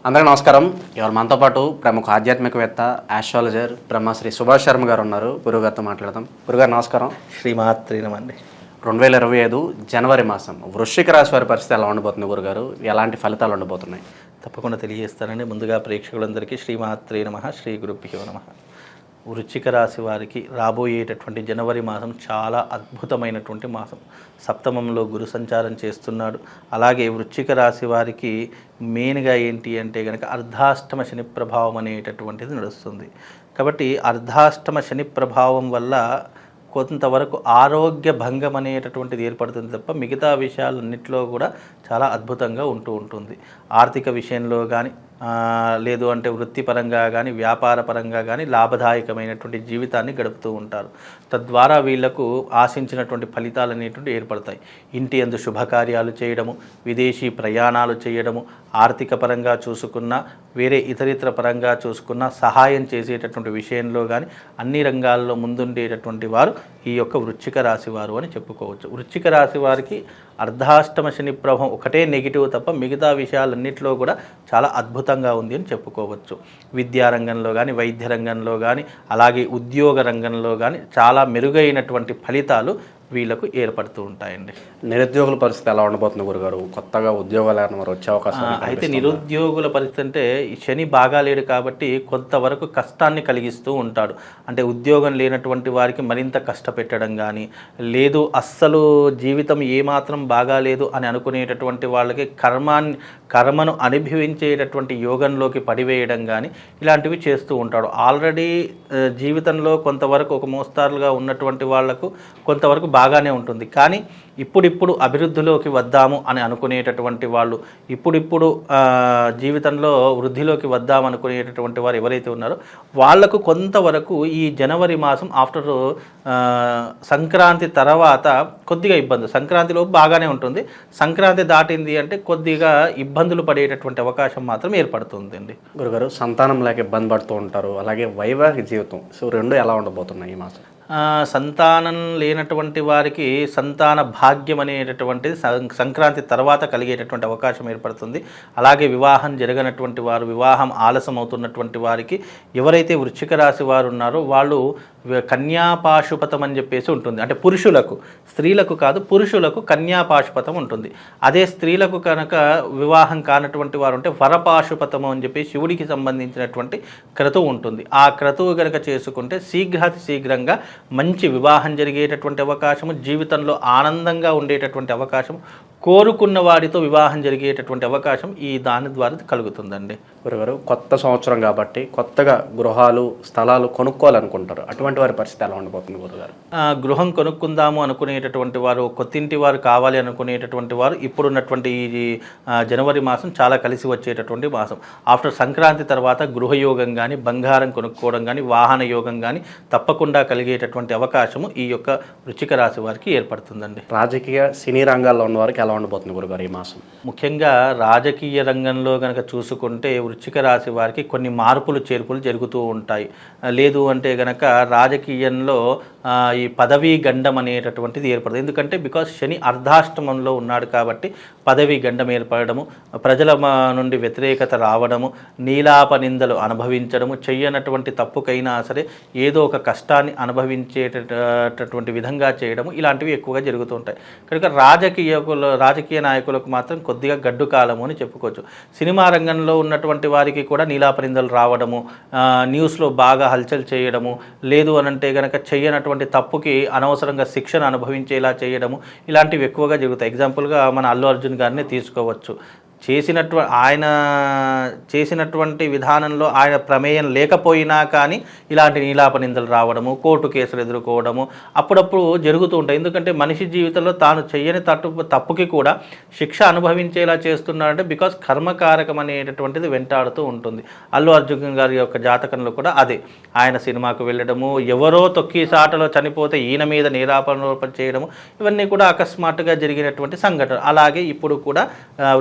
అందరికీ నమస్కారం. ఇవాళ మనతో పాటు ప్రముఖ ఆధ్యాత్మికవేత్త ఆస్ట్రాలజర్ బ్రహ్మశ్రీ సుభాష్ శర్మ గారు ఉన్నారు. గురుగారితో మాట్లాడదాం. గురుగారు నమస్కారం. శ్రీమాత్రి నమండి. 2025 జనవరి మాసం వృశ్చిక రాశి వారి పరిస్థితి ఎలా ఉండబోతుంది గురుగారు? ఎలాంటి ఫలితాలు ఉండబోతున్నాయి? తప్పకుండా తెలియజేస్తానండి. ముందుగా ప్రేక్షకులందరికీ శ్రీమాత్రి నమః, శ్రీ గురుభ్యో నమః. వృశ్చిక రాశి వారికి రాబోయేటటువంటి జనవరి మాసం చాలా అద్భుతమైనటువంటి మాసం. సప్తమంలో గురు సంచారం చేస్తున్నాడు. అలాగే వృశ్చిక రాశి వారికి మెయిన్గా ఏంటి అంటే కనుక అర్ధాష్టమ శని ప్రభావం అనేటటువంటిది నడుస్తుంది. కాబట్టి అర్ధాష్టమ శని ప్రభావం వల్ల కొంతవరకు ఆరోగ్య భంగం అనేటటువంటిది ఏర్పడుతుంది తప్ప మిగతా విషయాలన్నింటిలో కూడా చాలా అద్భుతంగా ఉంటుంది. ఆర్థిక విషయంలో కానీ లేదు అంటే వృత్తిపరంగా కానీ వ్యాపార పరంగా కానీ లాభదాయకమైనటువంటి జీవితాన్ని గడుపుతూ ఉంటారు. తద్వారా వీళ్లకు ఆశించినటువంటి ఫలితాలు అనేటువంటి ఏర్పడతాయి. ఇంటి యందు శుభకార్యాలు చేయడము, విదేశీ ప్రయాణాలు చేయడము, ఆర్థిక పరంగా చూసుకున్నా వేరే ఇతరితర పరంగా చూసుకున్నా సహాయం చేసేటటువంటి విషయంలో కానీ అన్ని రంగాల్లో ముందుండేటటువంటి వారు ఈ యొక్క వృశ్చిక రాశి వారు అని చెప్పుకోవచ్చు. వృశ్చిక రాశి వారికి అర్ధాష్టమ శని ప్రభావం ఒకటే నెగిటివ్ తప్ప మిగతా విషయాలన్నింటిలో కూడా చాలా అద్భుతంగా ఉంది అని చెప్పుకోవచ్చు. విద్యారంగంలో కానీ వైద్య రంగంలో కానీ అలాగే ఉద్యోగ రంగంలో కానీ చాలా మెరుగైనటువంటి ఫలితాలు వీళ్ళకు ఏర్పడుతూ ఉంటాయండి. నిరుద్యోగుల పరిస్థితి ఎలా ఉండబోతుంది గురుగారు? కొత్తగా ఉద్యోగాలు ఏమైనా వచ్చే అవకాశం అయితే నిరుద్యోగుల పరిస్థితి అంటే శని బాగాలేడు కాబట్టి కొంతవరకు కష్టాన్ని కలిగిస్తూ ఉంటాడు. అంటే ఉద్యోగం లేనటువంటి వారికి మరింత కష్టపెట్టడం కానీ, లేదు అస్సలు జీవితం ఏమాత్రం బాగాలేదు అని అనుకునేటటువంటి వాళ్ళకి కర్మను అనుభవించేటటువంటి యోగంలోకి పడివేయడం కానీ ఇలాంటివి చేస్తూ ఉంటాడు. ఆల్రెడీ జీవితంలో కొంతవరకు ఒక మోస్తారుగా ఉన్నటువంటి వాళ్లకు కొంతవరకు బాగానే ఉంటుంది. కానీ ఇప్పుడిప్పుడు అభివృద్ధిలోకి వద్దాము అని అనుకునేటటువంటి వాళ్ళు, ఇప్పుడిప్పుడు జీవితంలో వృద్ధిలోకి వద్దాము అనుకునేటటువంటి వారు ఎవరైతే ఉన్నారో వాళ్లకు కొంతవరకు ఈ జనవరి మాసం ఆఫ్టర్ సంక్రాంతి తర్వాత కొద్దిగా ఇబ్బంది. సంక్రాంతిలో బాగానే ఉంటుంది, సంక్రాంతి దాటింది అంటే కొద్దిగా ఇబ్బందులు పడేటటువంటి అవకాశం మాత్రం ఏర్పడుతుందండి. గురుగారు, సంతానం లేక ఇబ్బంది పడుతూ ఉంటారు, అలాగే వైవాహిక జీవితం, సో రెండు ఎలా ఉండబోతున్నాయి ఈ మాసం? సంతానం లేనటువంటి వారికి సంతాన భాగ్యం అనేటటువంటిది సంక్రాంతి తర్వాత కలిగేటటువంటి అవకాశం ఏర్పడుతుంది. అలాగే వివాహం జరగనటువంటి వారు, వివాహం ఆలస్యం అవుతున్నటువంటి వారికి ఎవరైతే వృశ్చిక రాశి వారు ఉన్నారో వాళ్ళు కన్యాపాశుపతం అని చెప్పేసి ఉంటుంది. అంటే పురుషులకు, స్త్రీలకు కాదు, పురుషులకు కన్యాపాశుపతం ఉంటుంది. అదే స్త్రీలకు కనుక వివాహం కానటువంటి వారు ఉంటే వరపాశుపతము అని చెప్పి శివుడికి సంబంధించినటువంటి క్రతువు ఉంటుంది. ఆ క్రతువు కనుక చేసుకుంటే శీఘ్రాతి శీఘ్రంగా మంచి వివాహం జరిగేటటువంటి అవకాశము, జీవితంలో ఆనందంగా ఉండేటటువంటి అవకాశం, కోరుకున్న వారితో వివాహం జరిగేటటువంటి అవకాశం ఈ దాని ద్వారా కలుగుతుందండి. గురుగారు, కొత్త సంవత్సరం కాబట్టి కొత్తగా గృహాలు స్థలాలు కొనుక్కోవాలనుకుంటారు, అటువంటి వారి పరిస్థితి ఎలా ఉండబోతుంది గురుగారు? గృహం కొనుక్కుందాము అనుకునేటటువంటి వారు, కొత్తింటి వారు కావాలి అనుకునేటటువంటి వారు ఇప్పుడున్నటువంటి ఈ జనవరి మాసం చాలా కలిసి వచ్చేటటువంటి మాసం. ఆఫ్టర్ సంక్రాంతి తర్వాత గృహయోగం కానీ, బంగారం కొనుక్కోవడం కానీ, వాహన యోగం కానీ తప్పకుండా కలిగేటటువంటి అవకాశము ఈ యొక్క వృశ్చిక రాశి వారికి ఏర్పడుతుందండి. రాజకీయ సినీ రంగాల్లో ఉన్న వారికి ఎలా ఉండబోతుంది గురుగారు ఈ మాసం? ముఖ్యంగా రాజకీయ రంగంలో కనుక చూసుకుంటే వృశ్చిక రాశి వారికి కొన్ని మార్పులు చేర్పులు జరుగుతూ ఉంటాయి. లేదు అంటే కనుక రాజకీయంలో ఈ పదవీ గండం అనేటటువంటిది ఏర్పడుతుంది. ఎందుకంటే బికాస్ శని అర్ధాష్టమంలో ఉన్నాడు కాబట్టి పదవీ గండం ఏర్పడము, ప్రజల నుండి వ్యతిరేకత రావడము, నీలాప నిందలు అనుభవించడము, చెయ్యనటువంటి తప్పుకైనా సరే ఏదో ఒక కష్టాన్ని అనుభవించేటటువంటి విధంగా చేయడము, ఇలాంటివి ఎక్కువగా జరుగుతూ ఉంటాయి. కనుక రాజకీయ నాయకులకు మాత్రం కొద్దిగా గడ్డు కాలము అని చెప్పుకోవచ్చు. సినిమా రంగంలో ఉన్నటువంటి వారికి కూడా నీలాప నిందలు రావడము, న్యూస్లో బాగా హల్చల్ చేయడము, లేదు అనంటే కనుక చెయ్యనటువంటి తప్పుకి అనవసరంగా శిక్షణ అనుభవించేలా చేయడము, ఇలాంటివి ఎక్కువగా జరుగుతాయి. ఎగ్జాంపుల్గా మన అల్లు అర్జున్ గారిని తీసుకోవచ్చు. ఆయన చేసినటువంటి విధానంలో ఆయన ప్రమేయం లేకపోయినా కానీ ఇలాంటి నీలాప నిందలు రావడము, కోర్టు కేసులు ఎదుర్కోవడము అప్పుడప్పుడు జరుగుతూ ఉంటాయి. ఎందుకంటే మనిషి జీవితంలో తాను చేయని తప్పుకి కూడా శిక్ష అనుభవించేలా చేస్తున్నాడంటే బికాస్ కర్మకారకం అనేటటువంటిది వెంటాడుతూ ఉంటుంది. అల్లు అర్జున్ గారి యొక్క జాతకంలో కూడా అదే. ఆయన సినిమాకు వెళ్ళడము, ఎవరో తొక్కిసాటలో చనిపోతే ఈయన మీద నిరాపణ చేయడము, ఇవన్నీ కూడా అకస్మాత్తుగా జరిగినటువంటి సంఘటన. అలాగే ఇప్పుడు కూడా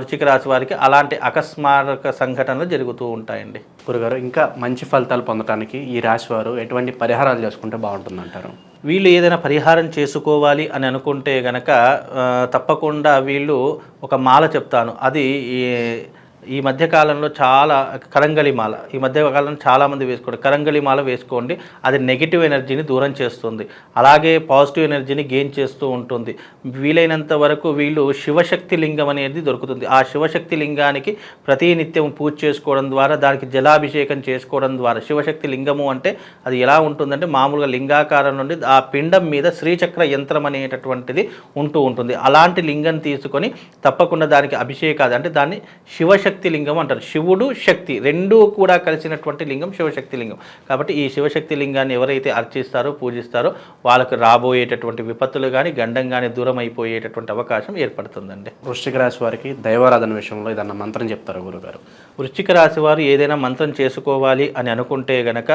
వృశ్చిక రాశి వారికి అలాంటి అకస్మారక సంఘటనలు జరుగుతూ ఉంటాయండి. గురుగారు, ఇంకా మంచి ఫలితాలు పొందడానికి ఈ రాశి వారు ఎటువంటి పరిహారాలు చేసుకుంటే బాగుంటుంది అంటారు? వీళ్ళు ఏదైనా పరిహారం చేసుకోవాలి అని అనుకుంటే గనక తప్పకుండా వీళ్ళు ఒక మాల చెప్తాను, అది ఈ మధ్య కాలంలో చాలా కరంగలి మాల ఈ మధ్య కాలంలో చాలామంది వేసుకోండి. కరంగలి మాల వేసుకోండి, అది నెగిటివ్ ఎనర్జీని దూరం చేస్తుంది, అలాగే పాజిటివ్ ఎనర్జీని గెయిన్ చేస్తూ ఉంటుంది. వీలైనంత వరకు వీళ్ళు శివశక్తి లింగం అనేది దొరుకుతుంది. ఆ శివశక్తి లింగానికి ప్రతి నిత్యం పూజ చేసుకోవడం ద్వారా, దానికి జలాభిషేకం చేసుకోవడం ద్వారా, శివశక్తి లింగము అంటే అది ఎలా ఉంటుందంటే మామూలుగా లింగాకారం నుండి ఆ పిండం మీద శ్రీచక్ర యంత్రం అనేటటువంటిది ఉంటూ ఉంటుంది. అలాంటి లింగం తీసుకొని తప్పకుండా దానికి అభిషేకాలు అంటే దాన్ని శివశక్తి లింగం అంటారు. శివుడు శక్తి రెండూ కూడా కలిసినటువంటి లింగం శివశక్తి లింగం. కాబట్టి ఈ శివశక్తి లింగాన్ని ఎవరైతే అర్చిస్తారో పూజిస్తారో వాళ్ళకు రాబోయేటటువంటి విపత్తులు కానీ గండం కానీ దూరం అయిపోయేటటువంటి అవకాశం ఏర్పడుతుందండి. వృశ్చిక రాశి వారికి దైవారాధన విషయంలో ఏదన్నా మంత్రం చెప్తారు గురుగారు? వృశ్చిక రాశి వారు ఏదైనా మంత్రం చేసుకోవాలి అని అనుకుంటే గనక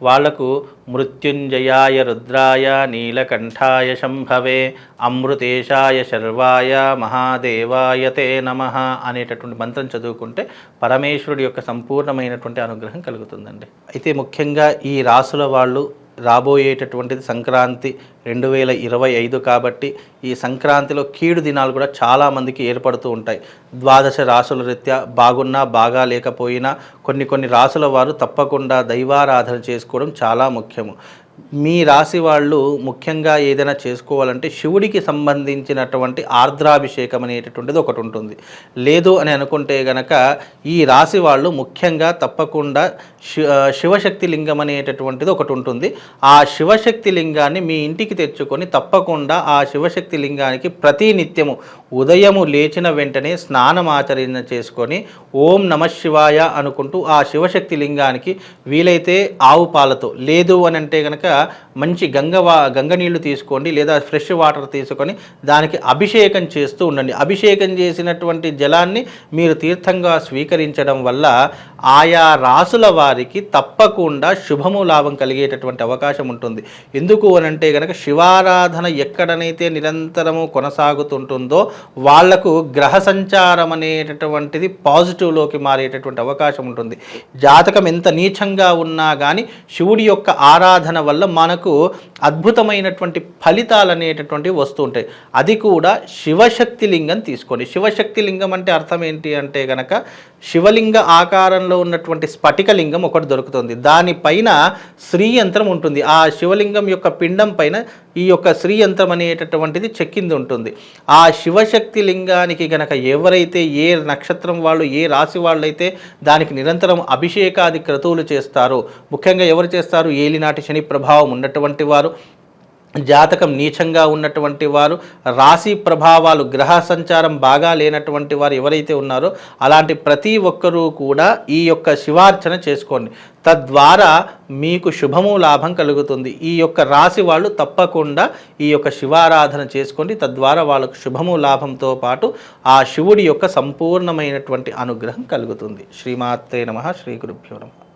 వాళ్లకు మృత్యుంజయాయ రుద్రాయ నీలకంఠాయ శంభవే అమృతేశాయ శర్వాయ మహాదేవాయ తే నమః అనేటటువంటి మంత్రం చదువుకుంటే పరమేశ్వరుడి యొక్క సంపూర్ణమైనటువంటి అనుగ్రహం కలుగుతుందండి. అయితే ముఖ్యంగా ఈ రాసుల వాళ్ళు రాబోయేటటువంటిది సంక్రాంతి 2025 కాబట్టి ఈ సంక్రాంతిలో కీడు దినాలు కూడా చాలామందికి ఏర్పడుతూ ఉంటాయి. ద్వాదశ రాసుల రీత్యా బాగున్నా బాగా లేకపోయినా కొన్ని రాసుల వారు తప్పకుండా దైవారాధన చేసుకోవడం చాలా ముఖ్యము. మీ రాశి వాళ్ళు ముఖ్యంగా ఏదైనా చేసుకోవాలంటే శివుడికి సంబంధించినటువంటి ఆర్ద్రాభిషేకం అనేటటువంటిది ఒకటి ఉంటుంది. లేదు అని అనుకుంటే గనక ఈ రాశి వాళ్ళు ముఖ్యంగా తప్పకుండా శివశక్తి లింగం అనేటటువంటిది ఒకటి ఉంటుంది. ఆ శివశక్తి లింగాన్ని మీ ఇంటికి తెచ్చుకొని తప్పకుండా ఆ శివశక్తి లింగానికి ప్రతి నిత్యము ఉదయము లేచిన వెంటనే స్నానం ఆచరణ చేసుకొని ఓం నమః శివాయ అనుకుంటూ ఆ శివశక్తి లింగానికి వీలైతే ఆవు పాలతో, లేదు అని అంటే కనుక మంచి గంగ నీళ్లు తీసుకోండి, లేదా ఫ్రెష్ వాటర్ తీసుకొని దానికి అభిషేకం చేస్తూ ఉండండి. అభిషేకం చేసినటువంటి జలాన్ని మీరు తీర్థంగా స్వీకరించడం వల్ల ఆయా రాసుల వారికి తప్పకుండా శుభము లాభం కలిగేటటువంటి అవకాశం ఉంటుంది. ఎందుకు అని అంటే కనుక శివారాధన ఎక్కడనైతే నిరంతరము కొనసాగుతుంటుందో వాళ్లకు గ్రహ సంచారం అనేటటువంటిది పాజిటివ్లోకి మారేటటువంటి అవకాశం ఉంటుంది. జాతకం ఎంత నీచంగా ఉన్నా కానీ శివుడి యొక్క ఆరాధన వల్ల మనకు అద్భుతమైనటువంటి ఫలితాలు అనేటటువంటివి వస్తూ ఉంటాయి. అది కూడా శివశక్తి లింగం తీసుకోండి. శివశక్తి లింగం అంటే అర్థం ఏంటి అంటే కనుక శివలింగ ఆకారంలో ఉన్నటువంటి స్ఫటిక లింగం ఒకటి దొరుకుతుంది. దానిపైన శ్రీయంత్రం ఉంటుంది. ఆ శివలింగం యొక్క పిండం పైన ఈ యొక్క శ్రీయంత్రం అనేటటువంటిది చెక్కింది ఉంటుంది. ఆ శివశక్తి లింగానికి గనక ఎవరైతే ఏ నక్షత్రం వాళ్ళు ఏ రాశి వాళ్ళైతే దానికి నిరంతరం అభిషేకాది క్రతువులు చేస్తారో, ముఖ్యంగా ఎవరు చేస్తారు, ఏలినాటి శని ప్రభావం ఉన్నటువంటి వారు, జాతకం నీచంగా ఉన్నటువంటి వారు, రాశి ప్రభావాలు గ్రహ సంచారం బాగా లేనటువంటి వారు ఎవరైతే ఉన్నారో అలాంటి ప్రతి ఒక్కరూ కూడా ఈ యొక్క శివార్చన చేసుకోండి. తద్వారా మీకు శుభము లాభం కలుగుతుంది. ఈ యొక్క రాశి వాళ్ళు తప్పకుండా ఈ యొక్క శివారాధన చేసుకోండి. తద్వారా వాళ్ళకు శుభము లాభంతో పాటు ఆ శివుడి యొక్క సంపూర్ణమైనటువంటి అనుగ్రహం కలుగుతుంది. శ్రీమాత్రే నమః. శ్రీ గురుభ్యో నమః.